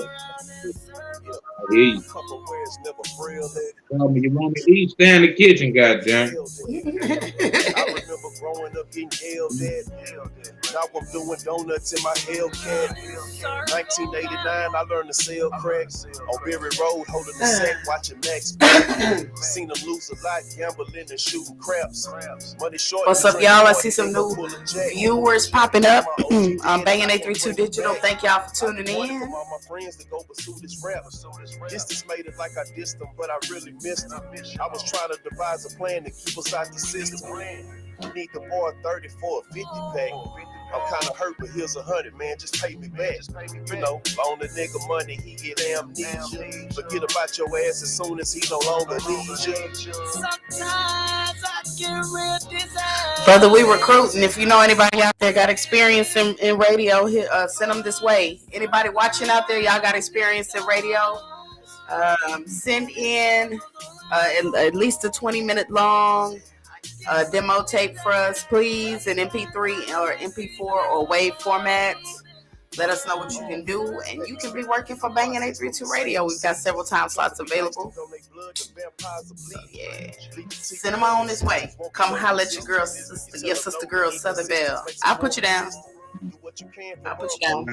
Tell me you want me to eat, stay in the kitchen, goddamn. I remember growing up getting yelled at. Now I'm doing donuts in my Hellcat. 1989, I learned to sell cracks. On Berry Road, holding the sack, watching Max. Seen them lose a lot, gambling and shooting craps. Money short. What's up, y'all? I see some new viewers popping up. I'm Banging 832 Digital. Thank y'all for tuning in. All my friends to go pursue this rap. Distance made it like I dissed them, but I really missed them. I was trying to devise a plan to keep us out the system. We need the boy 30 for a 50 pack. I'm kinda hurt, but here's 100, man. Just pay me back. You know, loan a nigga money, he get amnesia. Forget about your ass as soon as he no longer needs you. Brother, we recruiting. If you know anybody out there got experience in radio, send them this way. Anybody watching out there, y'all got experience in radio? Send in at least a 20-minute long demo tape for us, please, in MP3 or MP4 or WAV format. Let us know what you can do, and you can be working for Bangin' 832 Radio. We've got several time slots available. So, yeah, send them on this way. Come holler at your sister girl, Southern Belle. I'll put you down. I'll put you down.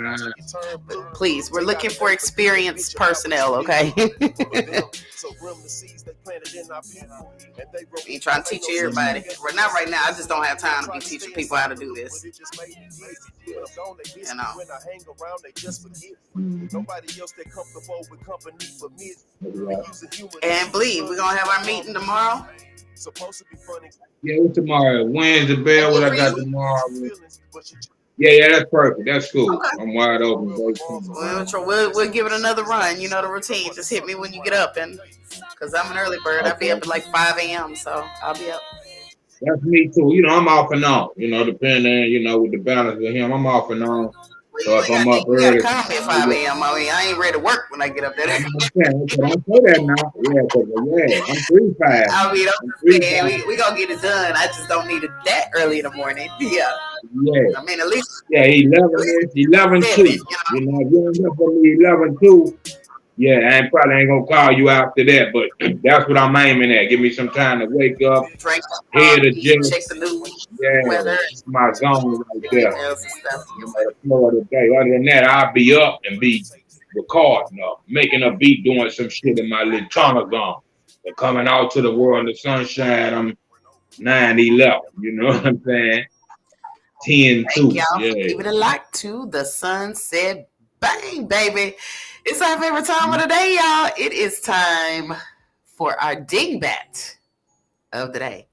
But please, we're looking for experienced personnel, okay? We trying to teach everybody. Well, not right now. I just don't have time to be teaching people how to do this. You know. And Bleed, we're gonna have our meeting tomorrow. Yeah, what's tomorrow? Wednesday, Bell. What I got tomorrow? Yeah, that's perfect. That's cool. Okay. I'm wide open. We'll give it another run. You know the routine. Just hit me when you get up, and because I'm an early bird, I'll be up at like 5 a.m. So I'll be up. That's me too. You know, I'm off and on. You know, depending, you know, with the balance with him, I'm off and on. So if I'm up early, call me at 5 a.m. I mean, I ain't ready to work when I get up there. Don't say that now. Yeah, I'm 3-5. I mean, we gonna get it done. I just don't need it that early in the morning. Yeah. I mean, at least. Yeah, 11-2. You know, if you end up for me 11-2. Yeah, I probably ain't gonna call you after that, but that's what I'm aiming at. Give me some time to wake up, head adjust. Check the news. Yeah, weather. My zone right there. Florida day. Other than that, I'll be up and be recording or making a beat, doing some shit in my little tunnel zone. They're coming out to the world in the sunshine. I'm 9-11. You know what I'm saying? 10-2. Y'all for giving a like to the Sunset Bang, baby. It's our favorite time of the day, y'all. It is time for our dingbat of the day.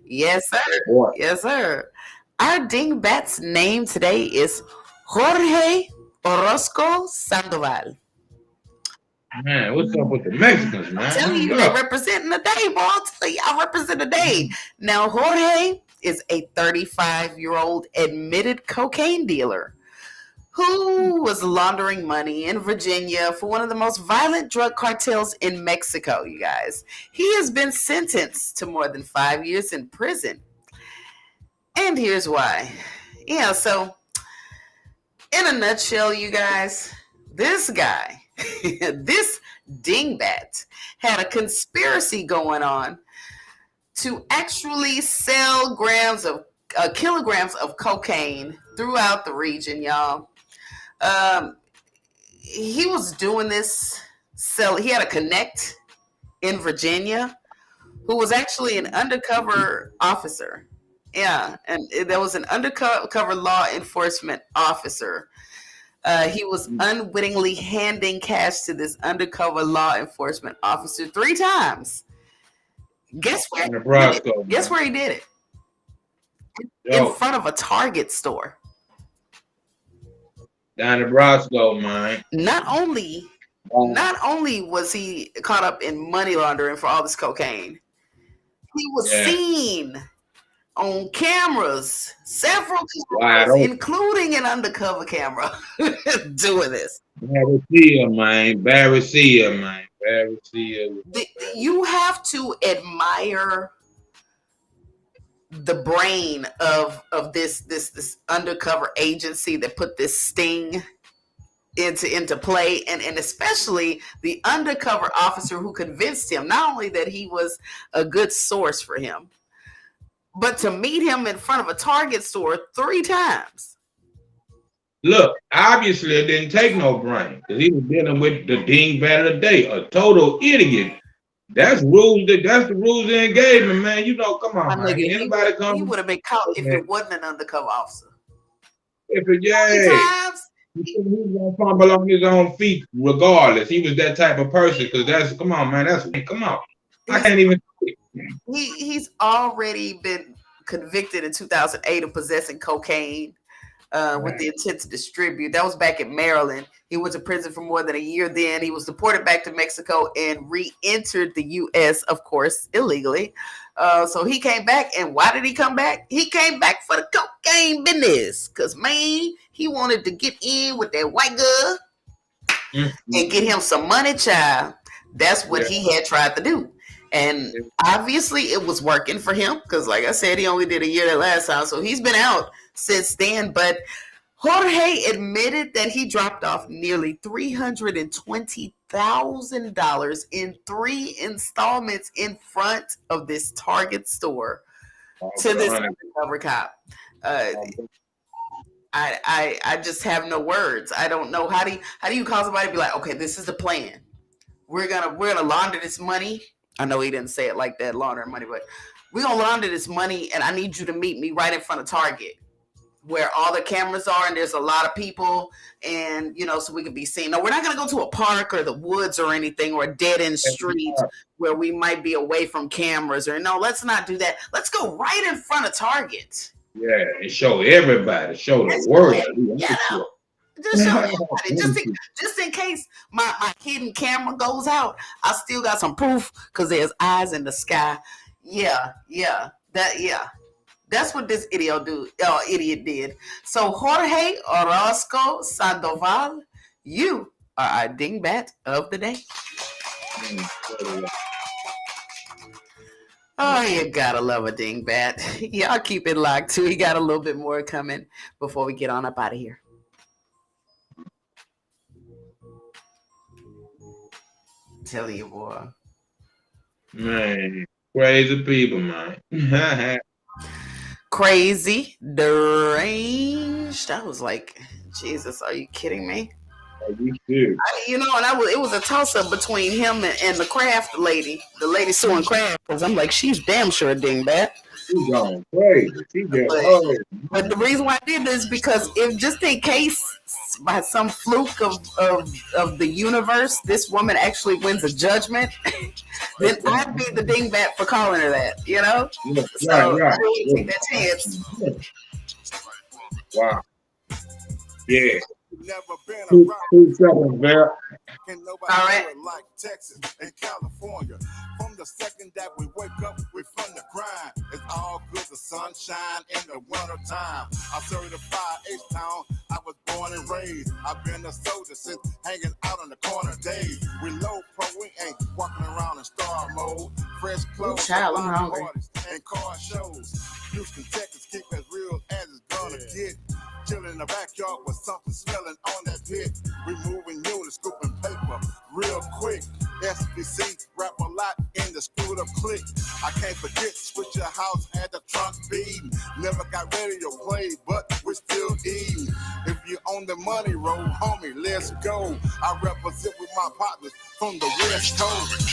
Yes, sir. Boy. Yes, sir. Our dingbat's name today is Jorge Orozco Sandoval. Man, what's up with the Mexicans, man? I'm telling you, they're representing the day, bro. I'll tell you, I represent the day. Now, Jorge is a 35-year-old admitted cocaine dealer who was laundering money in Virginia for one of the most violent drug cartels in Mexico, you guys. He has been sentenced to more than 5 years in prison. And here's why. Yeah, so in a nutshell, you guys, this guy, this dingbat, had a conspiracy going on to actually sell kilograms of cocaine throughout the region, y'all. He was doing this. He had a connect in Virginia who was actually an undercover officer. Yeah, and there was an undercover law enforcement officer. He was unwittingly handing cash to this undercover law enforcement officer 3 times. Guess where? Nebraska. Guess where he did it? In front of a Target store. Down Nebraska, man. Not only was he caught up in money laundering for all this cocaine, he was seen on cameras, several cameras, including an undercover camera, doing this. Barracia, man. You have to admire the brain of this undercover agency that put this sting into play, and especially the undercover officer who convinced him not only that he was a good source for him, but to meet him in front of a Target store 3 times. Look, obviously it didn't take no brain because he was dealing with the dingbat of the day, a total idiot. That's rules. That's the rules of engagement, man. You know, come on, man. Anybody come? He would have been caught if it wasn't an undercover officer. If it, he was gonna fumble on his own feet, regardless. He was that type of person. Because come on, man. Come on. I can't even. He's already been convicted in 2008 of possessing cocaine. with the intent to distribute. That was back in Maryland. He went to prison for more than a year then. He was deported back to Mexico and re-entered the U.S., of course, illegally. So he came back. And why did he come back? He came back for the cocaine business. Because, man, he wanted to get in with that white girl and get him some money, child. That's what he had tried to do. And obviously it was working for him because, like I said, he only did a year that last time. So he's been out since then. But Jorge admitted that he dropped off nearly $320,000 in 3 installments in front of this Target store to this undercover cop. I just have no words. I don't know how do you call somebody to be like, okay, this is the plan. We're gonna launder this money. I know he didn't say it like that, launder money, but we're gonna launder this money, and I need you to meet me right in front of Target, where all the cameras are, and there's a lot of people, and so we can be seen. No, we're not gonna go to a park or the woods or anything, or a dead end street where we might be away from cameras. Or no, let's not do that. Let's go right in front of Target. Yeah, and show everybody, show the world. Just show everybody, just in case my hidden camera goes out, I still got some proof because there's eyes in the sky. That's what this idiot did. So Jorge Orozco Sandoval, you are our dingbat of the day. Oh, you gotta love a dingbat. Y'all keep it locked too. We got a little bit more coming before we get on up out of here. Tell you, boy. Man, crazy people, man. Crazy, deranged. I was like, Jesus, are you kidding me? It was a toss-up between him and the Kraft lady, the lady suing Kraft, because I'm like, she's damn sure a dingbat. She's going crazy. But the reason why I did this is because if just in case by some fluke of the universe, this woman actually wins a judgment, then I'd be the dingbat for calling her that, Yeah, so right. I didn't take that chance. Wow. Yeah. Never been 2 seconds there. Can nobody All right. do it like Texas and California? From the second that we wake up, we from the grind. It's all good, the sunshine in the winter time. I'm certified H-Town. I was born and raised. I've been a soldier since hanging out on the corner days. We low pro, we ain't walking around in star mode. Fresh clothes, Child, I'm hungry. and car shows. Houston, Texas, keep as real as it's gonna get. Chilling in the backyard with something smelling on that pit. We moving units, scooping paper real quick. SBC rap a lot in the screwed up click. I can't forget, switch your house, had the trunk beating. Never got radio play, but we still eating. If you on the money road, homie, let's go. I represent with my partners from the West Coast.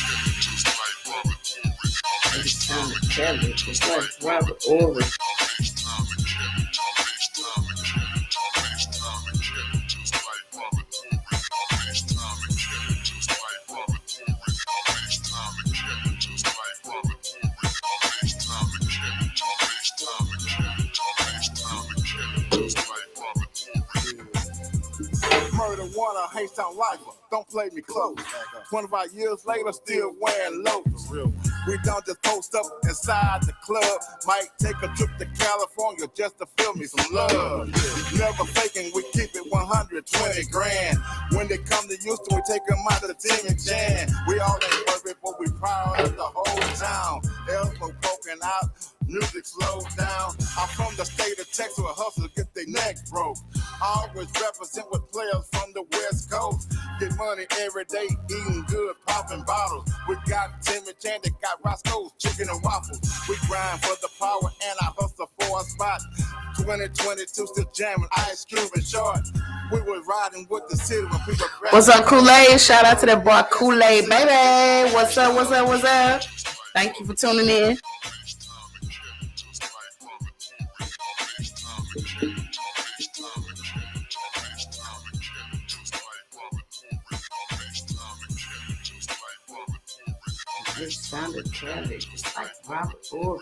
It's time to tell it. It's like Robert Ory. Murder one, a H-Town lifer. Don't play me close. 25 years later, still wearing loafers. We don't just post up inside the club. Might take a trip to California just to feel me some love. Never faking, we keep it 120 grand. When they come to Houston, we take them out of the Tim and Jan. We all ain't worried, but we proud of the whole town. Elbow poking out, music slows down. I'm from the state of Texas where hustlers get their neck broke. I always represent with players from the West Coast. Get money every day, eating good, popping bottles. We got Tim and Jan, they got Roscoe's chicken and waffles. We grind for the power and I hustle for a spot. 2022 still jamming, Ice Cube and Short. We was riding with the city when people. What's up, Kool-Aid? Shout out to that boy Kool-Aid, baby. What's up? Thank you for tuning in. It sounded candy, just like Robert Ory.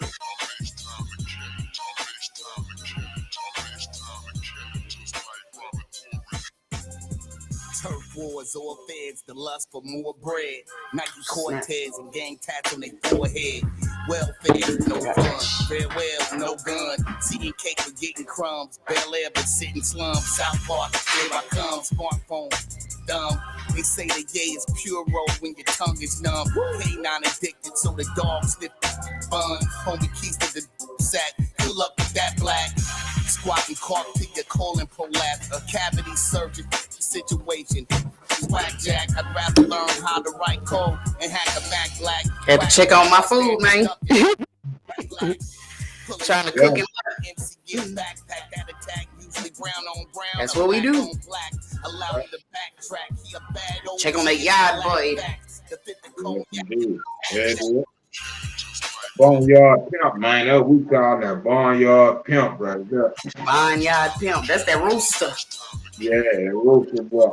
wars or feds, the lust for more bread. Nike Cortez and gang tats on their forehead. Welfare, no fun. Farewell, no gun. Seeing cake for getting crumbs. Bel Air, but sitting slums. South Park, here I come. Smartphone, dumb. They say the yay is pure roll when your tongue is numb. Canine addicted, so the dog sniff fun. Homie keys to the sack. Fill up with that black. Squatting cough to your colon prolapse. A cavity surgery situation. Blackjack, I'd rather learn how to write code and hack a Mac black. Had to check on my food, man. Trying to cook it. That's what we do. Check on that yard, boy. Boneyard pimp, man. That's what we call that boneyard pimp right there. Boneyard pimp. That's that rooster. Yeah, that rooster boy.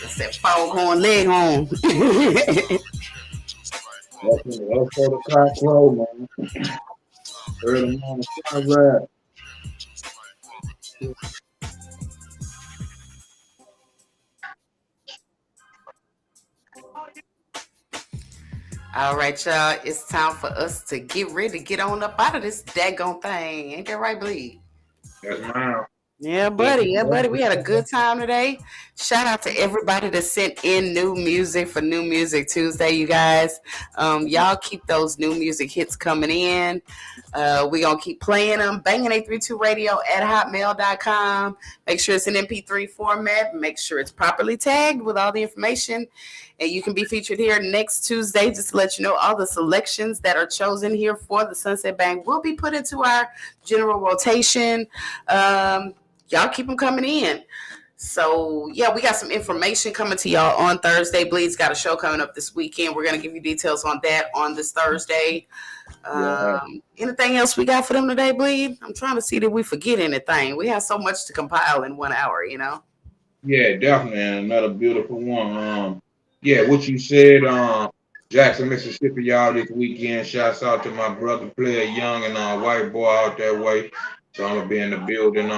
That's that foghorn leghorn. That's for the cock crow, man. Early morning sunrise. All right, y'all. It's time for us to get ready to get on up out of this daggone thing. Ain't that right, Bleed? That's mine. Yeah, buddy. Yeah, buddy. We had a good time today. Shout out to everybody that sent in new music for New Music Tuesday, you guys. Y'all keep those new music hits coming in. We're going to keep playing them. Banging832radio@hotmail.com. Make sure it's an MP3 format. Make sure it's properly tagged with all the information. And you can be featured here next Tuesday. Just to let you know, all the selections that are chosen here for the Sunset Bang will be put into our general rotation. Y'all keep them coming in. So, yeah, we got some information coming to y'all on Thursday. Bleed's got a show coming up this weekend. We're going to give you details on that on this Thursday. Anything else we got for them today, Bleed? I'm trying to see that we forget anything. We have so much to compile in 1 hour, you know? Yeah, definitely. And another beautiful one. Yeah, what you said, Jackson, Mississippi, y'all this weekend. Shouts out to my brother, Player Young, and white boy out that way. So I'm going to be in the building.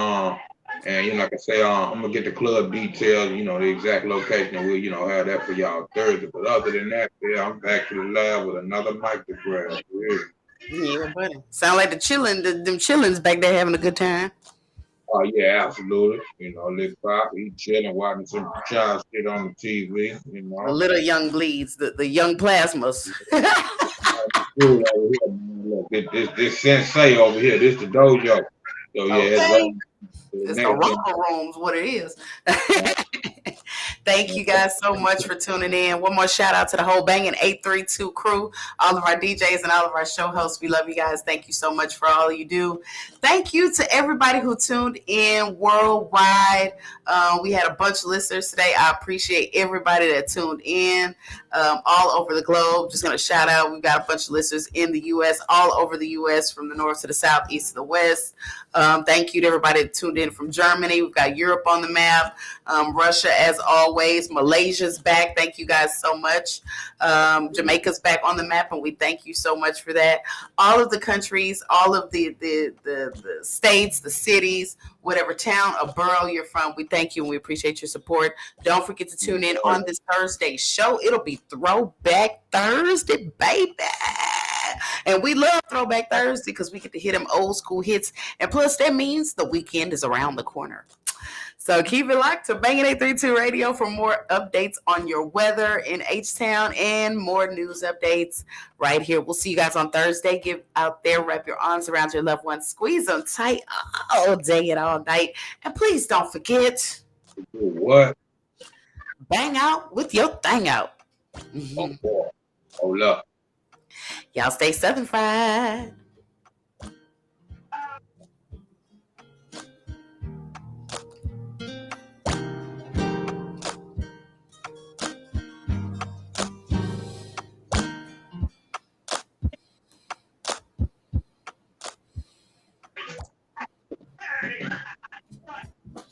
And, you know, like I say, I'm going to get the club details, you know, the exact location, and we'll, you know, have that for y'all Thursday. But other than that, yeah, I'm back to the lab with another mic to grab. Really. Yeah, buddy. Sound like them chillins back there having a good time. Oh, yeah, absolutely. You know, Lick Pop, he chilling, watching some child shit on the TV, you know. The little young Bleeds, the young plasmas. Look, this sensei over here, this the dojo. So, yeah, okay. It's the romper rooms, what it is. Thank you guys so much for tuning in. One more shout out to the whole Banging 832 crew, all of our DJs and all of our show hosts. We love you guys. Thank you so much for all you do. Thank you to everybody who tuned in worldwide. We had a bunch of listeners today. I appreciate everybody that tuned in all over the globe. Just going to shout out. We've got a bunch of listeners in the U.S., all over the U.S., from the north to the south, east to the west. Thank you to everybody that tuned in from Germany. We've got Europe on the map, Russia as always. Malaysia's back. Thank you guys so much. Jamaica's back on the map, and we thank you so much for that. All of the countries, all of the states, the cities, whatever town or borough you're from, we thank you and we appreciate your support. Don't forget to tune in on this Thursday show. It'll be Throwback Thursday, baby. And we love Throwback Thursday because we get to hit them old school hits. And plus, that means the weekend is around the corner. So keep it locked to Banging 832 Radio for more updates on your weather in H-Town and more news updates right here. We'll see you guys on Thursday. Get out there, wrap your arms around your loved ones, squeeze them tight all day and all night. And please don't forget, what? Bang out with your thing out. Oh, boy. Hold up. Y'all stay Southern fried.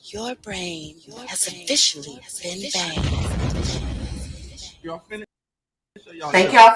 Your brain has officially been banged. Thank y'all.